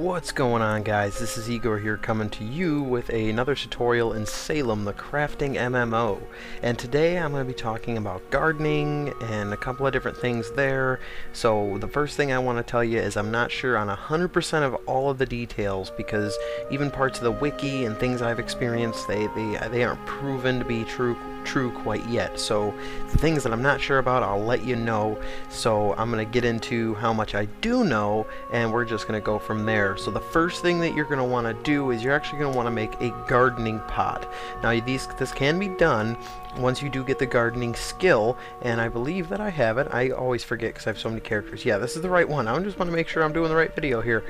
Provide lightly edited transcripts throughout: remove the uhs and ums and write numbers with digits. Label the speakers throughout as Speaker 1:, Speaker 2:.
Speaker 1: What's going on, guys? This is Igor here, coming to you with another tutorial in Salem, the crafting MMO. And today I'm going to be talking about gardening and a couple of different things there. So the first thing I want to tell you is I'm not sure on 100% of all of the details, because even parts of the wiki and things I've experienced, they aren't proven to be true quite yet. So the things that I'm not sure about, I'll let you know. So I'm going to get into how much I do know, and we're just going to go from there. So the first thing that you're going to want to do is you're actually going to want to make a gardening pot. Now this can be done once you do get the gardening skill, and I believe that I have it. I always forget because I have so many characters. Yeah, this is the right one. I just want to make sure I'm doing the right video here.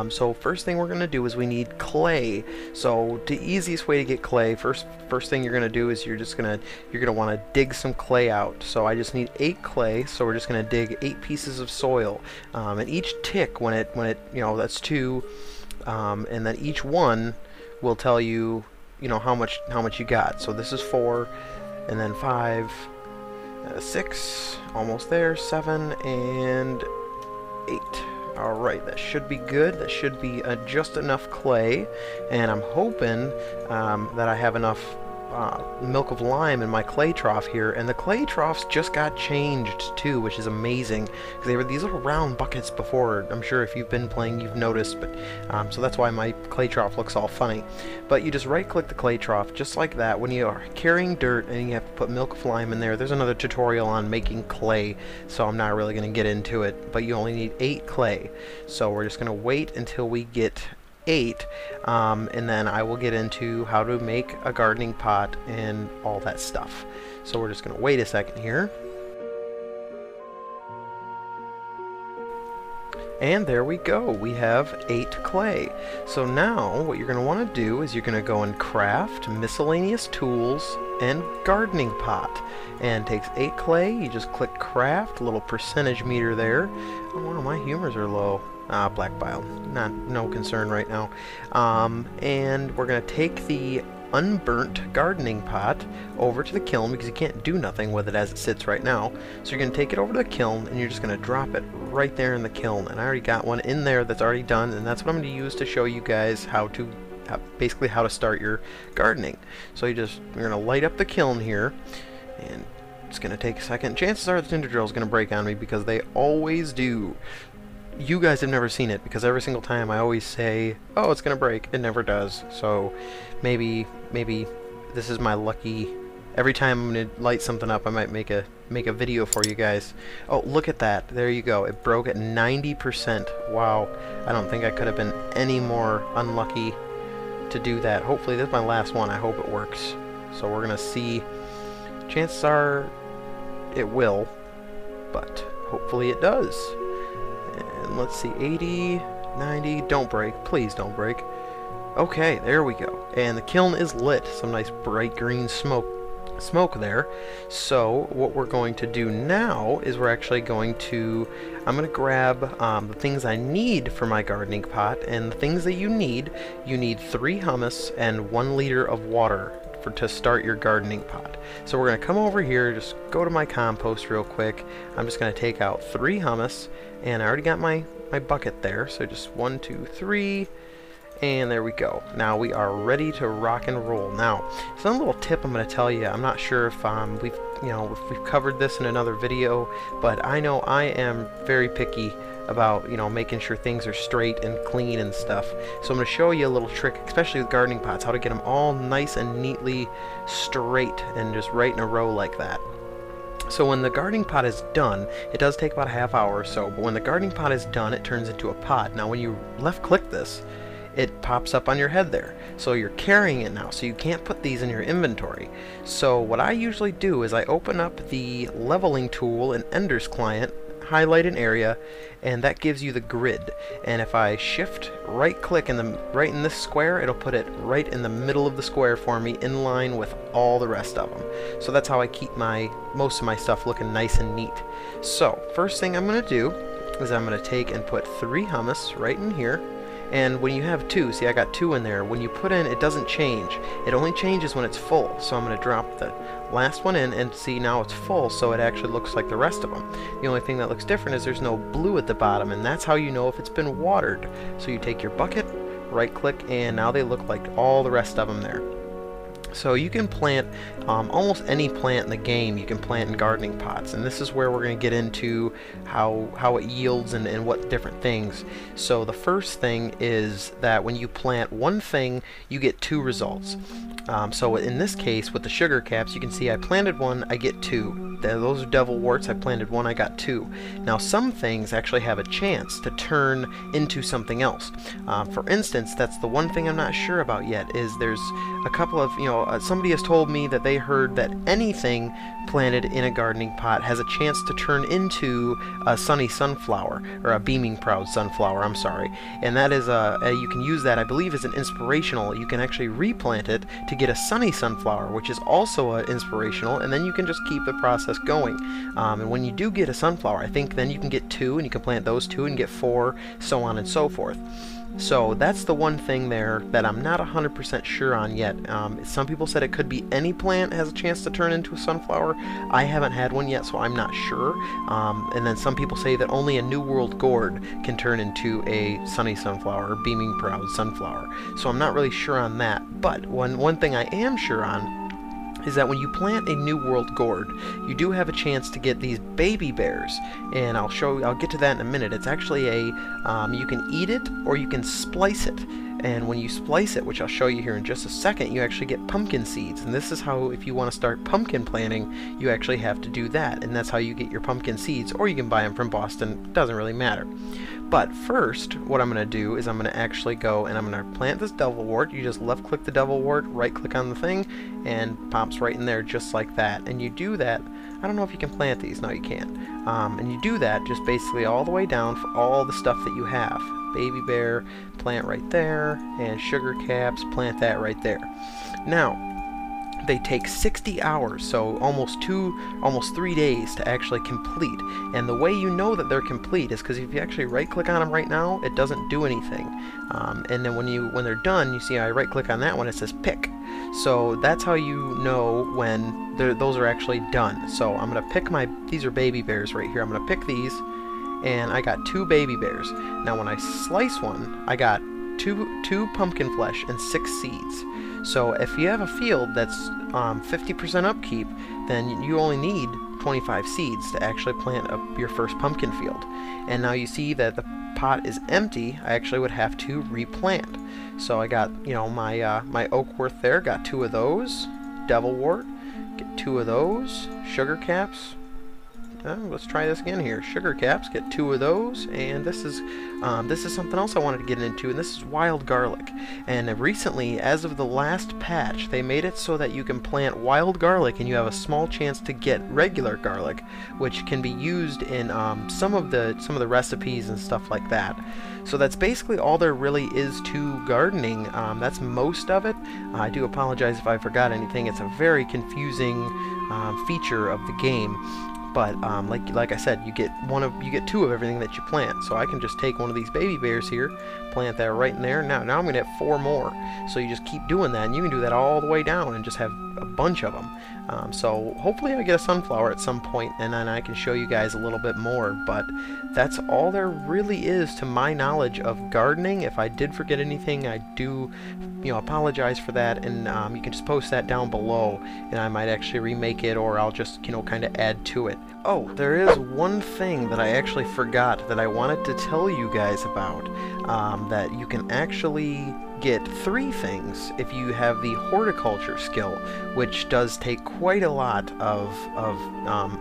Speaker 1: So first thing we're going to do is we need clay. So the easiest way to get clay, first thing you're going to do is you're going to want to dig some clay out. So I just need 8 clay, so we're just going to dig 8 pieces of soil. And each tick, when it that's 2, and then each one will tell you how much you got. So this is 4, and then 5, 6, almost there, 7, and 8. Alright, that should be good. That should be just enough clay, and I'm hoping that I have enough milk of lime in my clay trough here. And the clay troughs just got changed too, which is amazing, because they were these little round buckets before. I'm sure if you've been playing you've noticed, but so that's why my clay trough looks all funny. But you just right click the clay trough just like that. When you are carrying dirt and you have to put milk of lime in there's another tutorial on making clay, so I'm not really going to get into it, but you only need 8 clay. So we're just going to wait until we get 8, and then I will get into how to make a gardening pot and all that stuff. So we're just going to wait a second here. And there we go, we have 8 clay. So now what you're going to want to do is you're going to go and craft miscellaneous tools and gardening pot. And it takes 8 clay, you just click craft, little percentage meter there. Oh wow, my humors are low. Black bile, no concern right now. And we're going to take the unburnt gardening pot over to the kiln, because you can't do nothing with it as it sits right now. So you're going to take it over to the kiln, and you're just going to drop it right there in the kiln. And I already got one in there that's already done, and that's what I'm going to use to show you guys basically how to start your gardening. So you're going to light up the kiln here, and it's going to take a second. Chances are the Tinder drill is going to break on me, because they always do. You guys have never seen it, because every single time I always say, oh, it's gonna break. It never does. So maybe this is my lucky. Every time I'm gonna light something up, I might make a video for you guys. Oh, look at that. There you go. It broke at 90%. Wow. I don't think I could have been any more unlucky to do that. Hopefully this is my last one. I hope it works. So we're gonna see. Chances are it will, but hopefully it does. And let's see, 80, 90, don't break, please don't break. Okay, there we go. And the kiln is lit, some nice bright green smoke there. So what we're going to do now is we're actually I'm going to grab the things I need for my gardening pot. And the things that you need 3 hummus and 1 liter of water to start your gardening pot. So we're going to come over here, just go to my compost real quick. I'm just going to take out 3 hummus, and I already got my bucket there, so just 1, 2, 3, and there we go. Now we are ready to rock and roll. Now, some little tip I'm going to tell you. I'm not sure if if we've covered this in another video, but I know I am very picky about making sure things are straight and clean and stuff. So I'm going to show you a little trick, especially with gardening pots, how to get them all nice and neatly straight and just right in a row like that. So when the gardening pot is done, it does take about a half hour or so, but when the gardening pot is done, it turns into a pot. Now when you left click this, it pops up on your head there. So you're carrying it now, so you can't put these in your inventory. So what I usually do is I open up the leveling tool in Ender's Client, highlight an area, and that gives you the grid. And if I shift right click right in this square, it'll put it right in the middle of the square for me, in line with all the rest of them. So that's how I keep most of my stuff looking nice and neat. So first thing I'm going to do is I'm going to take and put 3 hummus right in here, And when you have 2, see I got 2 in there, when you put in, it doesn't change. It only changes when it's full. So I'm going to drop the last one in, and see now it's full, so it actually looks like the rest of them. The only thing that looks different is there's no blue at the bottom, and that's how you know if it's been watered. So you take your bucket, right click, and now they look like all the rest of them there. So you can plant almost any plant in the game. You can plant in gardening pots, and this is where we're going to get into how it yields and what different things. So the first thing is that when you plant one thing, you get 2 results. So in this case, with the sugar caps, you can see I planted 1, I get 2. Those are devil worts. I planted 1, I got 2. Now some things actually have a chance to turn into something else. For instance, that's the one thing I'm not sure about yet, is there's a couple of, somebody has told me that they heard that anything planted in a gardening pot has a chance to turn into a sunny sunflower, or a beaming proud sunflower, I'm sorry. And that is you can use that, I believe, as an inspirational. You can actually replant it to get a sunny sunflower, which is also inspirational, and then you can just keep the process going. And when you do get a sunflower, I think then you can get 2, and you can plant those 2 and get 4, so on and so forth. So that's the one thing there that I'm not 100% sure on yet. Some people said it could be any plant has a chance to turn into a sunflower. I haven't had one yet, so I'm not sure. And then some people say that only a New World gourd can turn into a sunny sunflower, or beaming proud sunflower. So I'm not really sure on that. But one thing I am sure on is that when you plant a New World gourd, you do have a chance to get these baby bears, and I'll get to that in a minute. It's actually you can eat it or you can splice it. And when you splice it, which I'll show you here in just a second, you actually get pumpkin seeds. And this is how, if you want to start pumpkin planting, you actually have to do that. And that's how you get your pumpkin seeds, or you can buy them from Boston. It doesn't really matter. But first, what I'm going to do is I'm going to actually go and I'm going to plant this devilwort. You just left click the devilwort, right click on the thing, and pops right in there just like that. And you do that. I don't know if you can plant these. No, you can't. And you do that just basically all the way down for all the stuff that you have. Baby bear, plant right there, and sugar caps, plant that right there. Now, they take 60 hours, so almost 3 days to actually complete. And the way you know that they're complete is because if you actually right click on them right now, it doesn't do anything. And then when they're done, you see I right click on that one, it says pick. So that's how you know when those are actually done. So I'm gonna pick these are baby bears right here. I'm gonna pick these, and I got 2 baby bears. Now when I slice one, I got two pumpkin flesh and 6 seeds. So if you have a field that's 50% upkeep, then you only need 25 seeds to actually plant up your first pumpkin field. And now you see that the pot is empty. I actually would have to replant. So I got, my oakworth there, got 2 of those, devilwort, get 2 of those, sugar caps. Let's try this again here. Sugar caps, get 2 of those, and this is something else I wanted to get into, and this is wild garlic. And recently, as of the last patch, they made it so that you can plant wild garlic, and you have a small chance to get regular garlic, which can be used in some of the recipes and stuff like that. So that's basically all there really is to gardening. That's most of it. I do apologize if I forgot anything. It's a very confusing feature of the game. But like I said, you get 2 of everything that you plant. So I can just take one of these baby bears here, plant that right in there. Now I'm gonna have 4 more. So you just keep doing that, and you can do that all the way down and just have a bunch of them. So hopefully I get a sunflower at some point, and then I can show you guys a little bit more. But that's all there really is to my knowledge of gardening. If I did forget anything, I do apologize for that, and you can just post that down below, and I might actually remake it, or I'll just kind of add to it. Oh, there is one thing that I actually forgot that I wanted to tell you guys about, that you can actually get 3 things if you have the horticulture skill, which does take quite a lot of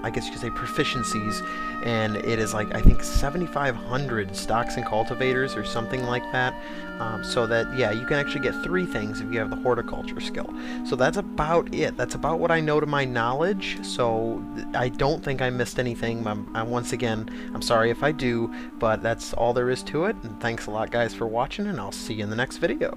Speaker 1: I guess you could say proficiencies, and it is like I think 7,500 stocks and cultivators or something like that. So that, yeah, you can actually get 3 things if you have the horticulture skill. So that's about it. That's about what I know to my knowledge. So I don't think I missed anything. Once again, I'm sorry if I do, but that's all there is to it. And thanks a lot, guys, for watching, and I'll see you in the next video.